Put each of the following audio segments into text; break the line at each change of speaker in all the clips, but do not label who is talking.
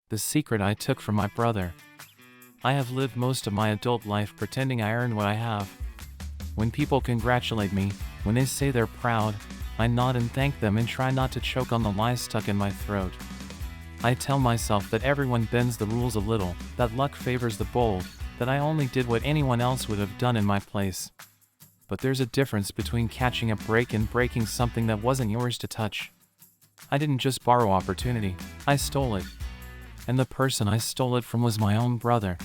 The secret I took from my brother. I have lived most of my adult life pretending I earned what I have. When people congratulate me, when they say they're proud, I nod and thank them and try not to choke on the lies stuck in my throat. I tell myself that everyone bends the rules a little, that luck favors the bold, that I only did what anyone else would have done in my place. But there's a difference between catching a break and breaking something that wasn't yours to touch. I didn't just borrow opportunity, I stole it. And the person I stole it from was my own brother.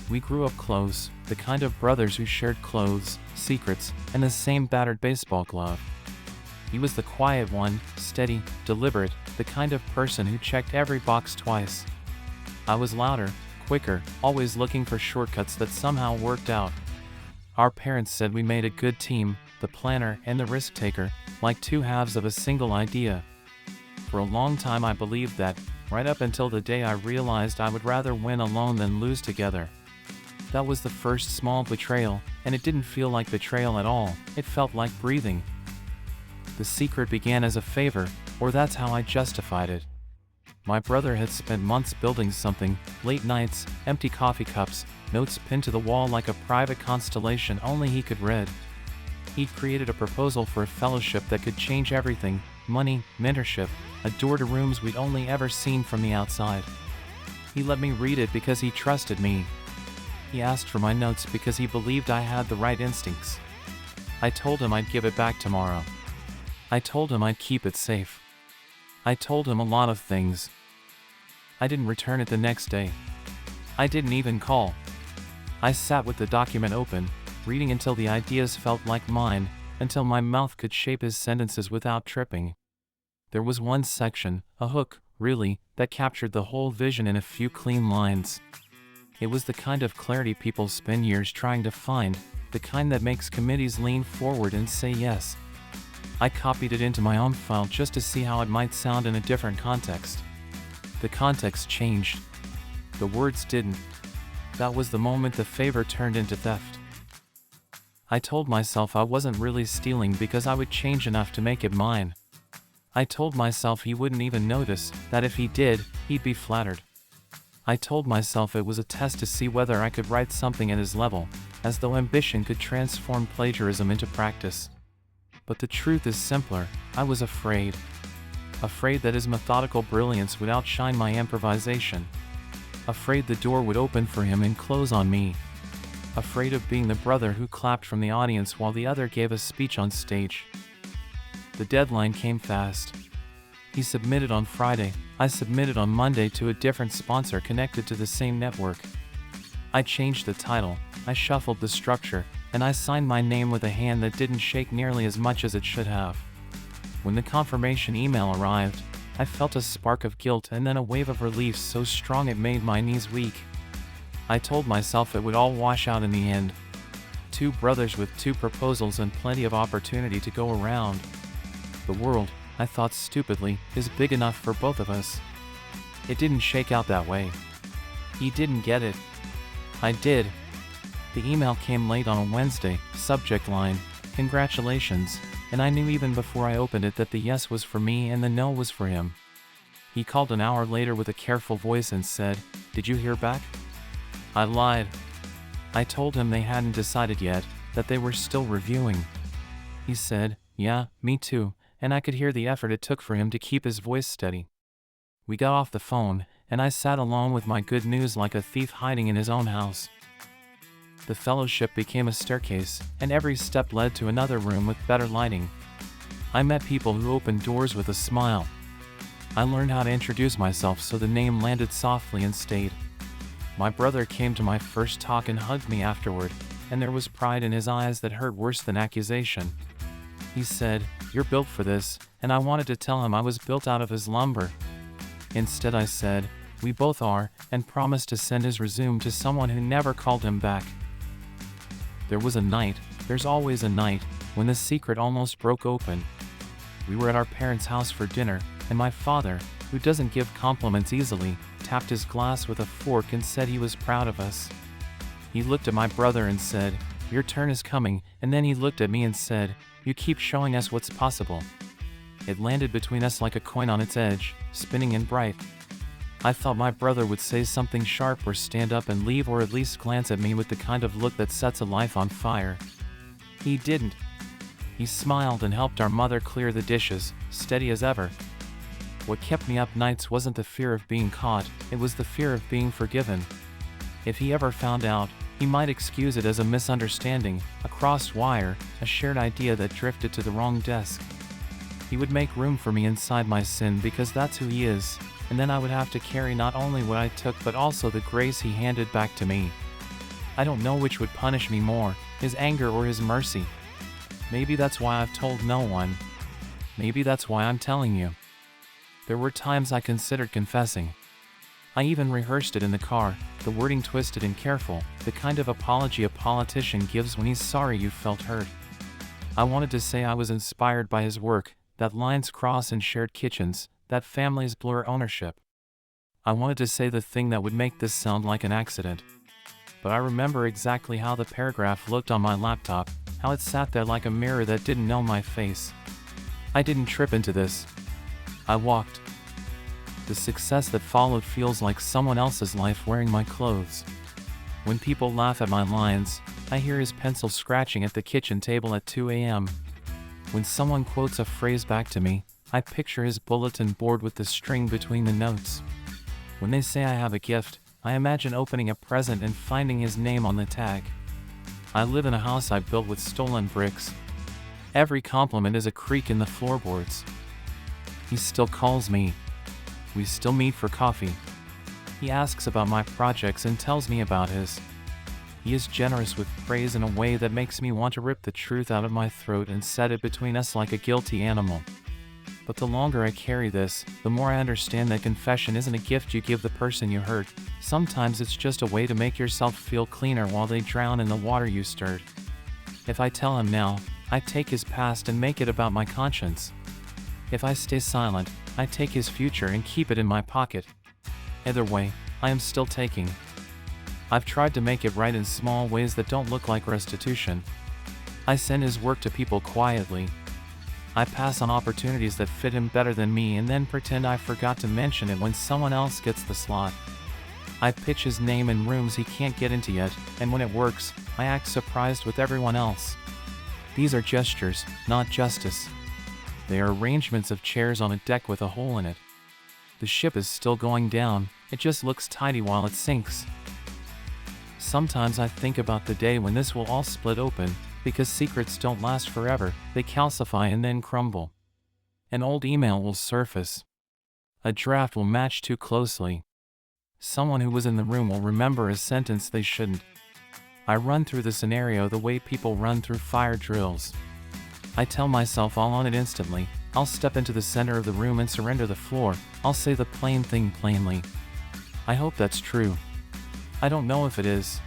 We grew up close, the kind of brothers who shared clothes, secrets, and the same battered baseball glove. He was the quiet one, steady, deliberate, the kind of person who checked every box twice. I was louder, quicker, always looking for shortcuts that somehow worked out. Our parents said we made a good team, the planner and the risk taker, like two halves of a single idea. For a long time I believed that, right up until the day I realized I would rather win alone than lose together. That was the first small betrayal, and it didn't feel like betrayal at all, it felt like breathing. The secret began as a favor, or that's how I justified it. My brother had spent months building something, late nights, empty coffee cups, notes pinned to the wall like a private constellation only he could read. He'd created a proposal for a fellowship that could change everything: money, mentorship, a door to rooms we'd only ever seen from the outside. He let me read it because he trusted me. He asked for my notes because he believed I had the right instincts. I told him I'd give it back tomorrow. I told him I'd keep it safe. I told him a lot of things. I didn't return it the next day. I didn't even call. I sat with the document open, reading until the ideas felt like mine, until my mouth could shape his sentences without tripping. There was one section, a hook, really, that captured the whole vision in a few clean lines. It was the kind of clarity people spend years trying to find, the kind that makes committees lean forward and say yes. I copied it into my own file just to see how it might sound in a different context. The context changed. The words didn't. That was the moment the favor turned into theft. I told myself I wasn't really stealing because I would change enough to make it mine. I told myself he wouldn't even notice, that if he did, he'd be flattered. I told myself it was a test to see whether I could write something at his level, as though ambition could transform plagiarism into practice. But the truth is simpler. I was afraid. Afraid that his methodical brilliance would outshine my improvisation. Afraid the door would open for him and close on me. Afraid of being the brother who clapped from the audience while the other gave a speech on stage. The deadline came fast. He submitted on Friday, I submitted on Monday to a different sponsor connected to the same network. I changed the title, I shuffled the structure, and I signed my name with a hand that didn't shake nearly as much as it should have. When the confirmation email arrived, I felt a spark of guilt and then a wave of relief so strong it made my knees weak. I told myself it would all wash out in the end. Two brothers with two proposals and plenty of opportunity to go around. The world, I thought stupidly, is big enough for both of us. It didn't shake out that way. He didn't get it. I did. The email came late on a Wednesday, subject line, "Congratulations," and I knew even before I opened it that the yes was for me and the no was for him. He called an hour later with a careful voice and said, "Did you hear back?" I lied. I told him they hadn't decided yet, that they were still reviewing. He said, "Yeah, me too," and I could hear the effort it took for him to keep his voice steady. We got off the phone, and I sat alone with my good news like a thief hiding in his own house. The fellowship became a staircase, and every step led to another room with better lighting. I met people who opened doors with a smile. I learned how to introduce myself so the name landed softly and stayed. My brother came to my first talk and hugged me afterward, and there was pride in his eyes that hurt worse than accusation. He said, "You're built for this," and I wanted to tell him I was built out of his lumber. Instead I said, "We both are," and promised to send his resume to someone who never called him back. There was a night, there's always a night, when the secret almost broke open. We were at our parents' house for dinner, and my father, who doesn't give compliments easily, tapped his glass with a fork and said he was proud of us. He looked at my brother and said, "Your turn is coming," and then he looked at me and said, "You keep showing us what's possible." It landed between us like a coin on its edge, spinning and bright. I thought my brother would say something sharp or stand up and leave, or at least glance at me with the kind of look that sets a life on fire. He didn't. He smiled and helped our mother clear the dishes, steady as ever. What kept me up nights wasn't the fear of being caught, it was the fear of being forgiven. If he ever found out, he might excuse it as a misunderstanding, a crossed wire, a shared idea that drifted to the wrong desk. He would make room for me inside my sin because that's who he is, and then I would have to carry not only what I took but also the grace he handed back to me. I don't know which would punish me more, his anger or his mercy. Maybe that's why I've told no one. Maybe that's why I'm telling you. There were times I considered confessing. I even rehearsed it in the car, the wording twisted and careful, the kind of apology a politician gives when he's sorry you felt hurt. I wanted to say I was inspired by his work, that lines cross in shared kitchens, that families blur ownership. I wanted to say the thing that would make this sound like an accident. But I remember exactly how the paragraph looked on my laptop, how it sat there like a mirror that didn't know my face. I didn't trip into this. I walked. The success that followed feels like someone else's life wearing my clothes. When people laugh at my lines, I hear his pencil scratching at the kitchen table at 2 a.m. When someone quotes a phrase back to me, I picture his bulletin board with the string between the notes. When they say I have a gift, I imagine opening a present and finding his name on the tag. I live in a house I built with stolen bricks. Every compliment is a creak in the floorboards. He still calls me. We still meet for coffee. He asks about my projects and tells me about his. He is generous with praise in a way that makes me want to rip the truth out of my throat and set it between us like a guilty animal. But the longer I carry this, the more I understand that confession isn't a gift you give the person you hurt. Sometimes it's just a way to make yourself feel cleaner while they drown in the water you stirred. If I tell him now, I take his past and make it about my conscience. If I stay silent, I take his future and keep it in my pocket. Either way, I am still taking. I've tried to make it right in small ways that don't look like restitution. I send his work to people quietly. I pass on opportunities that fit him better than me and then pretend I forgot to mention it when someone else gets the slot. I pitch his name in rooms he can't get into yet, and when it works, I act surprised with everyone else. These are gestures, not justice. They are arrangements of chairs on a deck with a hole in it. The ship is still going down, it just looks tidy while it sinks. Sometimes I think about the day when this will all split open, because secrets don't last forever, they calcify and then crumble. An old email will surface. A draft will match too closely. Someone who was in the room will remember a sentence they shouldn't. I run through the scenario the way people run through fire drills. I tell myself I'll own it instantly, I'll step into the center of the room and surrender the floor, I'll say the plain thing plainly. I hope that's true. I don't know if it is.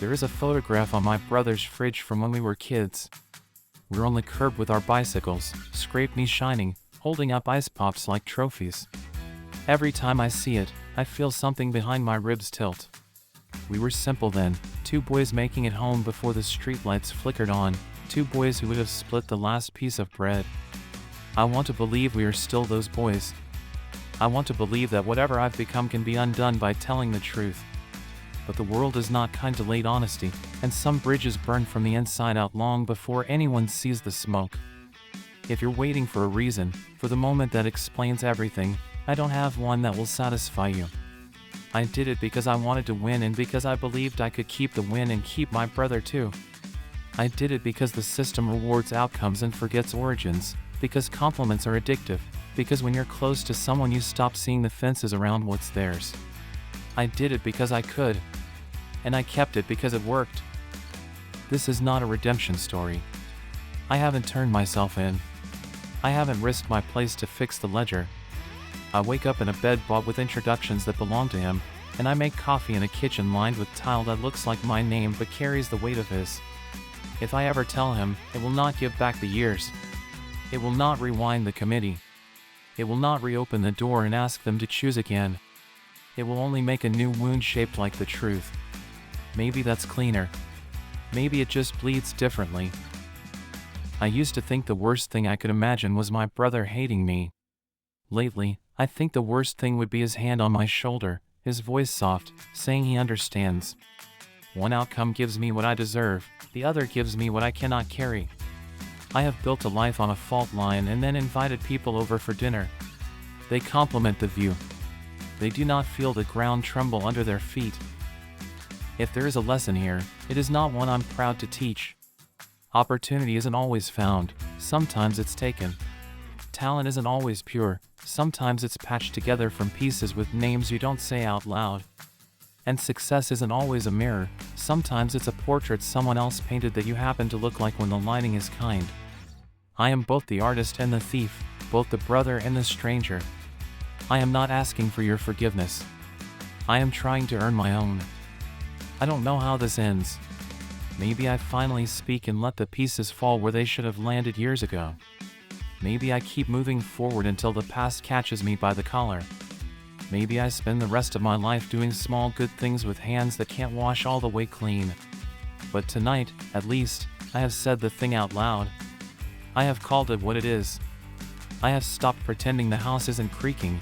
There is a photograph on my brother's fridge from when we were kids. We're on the curb with our bicycles, scrape knees shining, holding up ice pops like trophies. Every time I see it, I feel something behind my ribs tilt. We were simple then, two boys making it home before the streetlights flickered on, two boys who would have split the last piece of bread. I want to believe we are still those boys. I want to believe that whatever I've become can be undone by telling the truth. But the world is not kind to late honesty, and some bridges burn from the inside out long before anyone sees the smoke. If you're waiting for a reason, for the moment that explains everything, I don't have one that will satisfy you. I did it because I wanted to win and because I believed I could keep the win and keep my brother too. I did it because the system rewards outcomes and forgets origins, because compliments are addictive, because when you're close to someone you stop seeing the fences around what's theirs. I did it because I could. And I kept it because it worked. This is not a redemption story. I haven't turned myself in. I haven't risked my place to fix the ledger. I wake up in a bed bought with introductions that belong to him, and I make coffee in a kitchen lined with tile that looks like my name but carries the weight of his. If I ever tell him, it will not give back the years. It will not rewind the committee. It will not reopen the door and ask them to choose again. It will only make a new wound shaped like the truth. Maybe that's cleaner. Maybe it just bleeds differently. I used to think the worst thing I could imagine was my brother hating me. Lately, I think the worst thing would be his hand on my shoulder, his voice soft, saying he understands. One outcome gives me what I deserve, the other gives me what I cannot carry. I have built a life on a fault line and then invited people over for dinner. They compliment the view. They do not feel the ground tremble under their feet. If there is a lesson here, it is not one I'm proud to teach. Opportunity isn't always found, sometimes it's taken. Talent isn't always pure, sometimes it's patched together from pieces with names you don't say out loud. And success isn't always a mirror, sometimes it's a portrait someone else painted that you happen to look like when the lighting is kind. I am both the artist and the thief, both the brother and the stranger. I am not asking for your forgiveness. I am trying to earn my own. I don't know how this ends. Maybe I finally speak and let the pieces fall where they should have landed years ago. Maybe I keep moving forward until the past catches me by the collar. Maybe I spend the rest of my life doing small good things with hands that can't wash all the way clean. But tonight, at least, I have said the thing out loud. I have called it what it is. I have stopped pretending the house isn't creaking,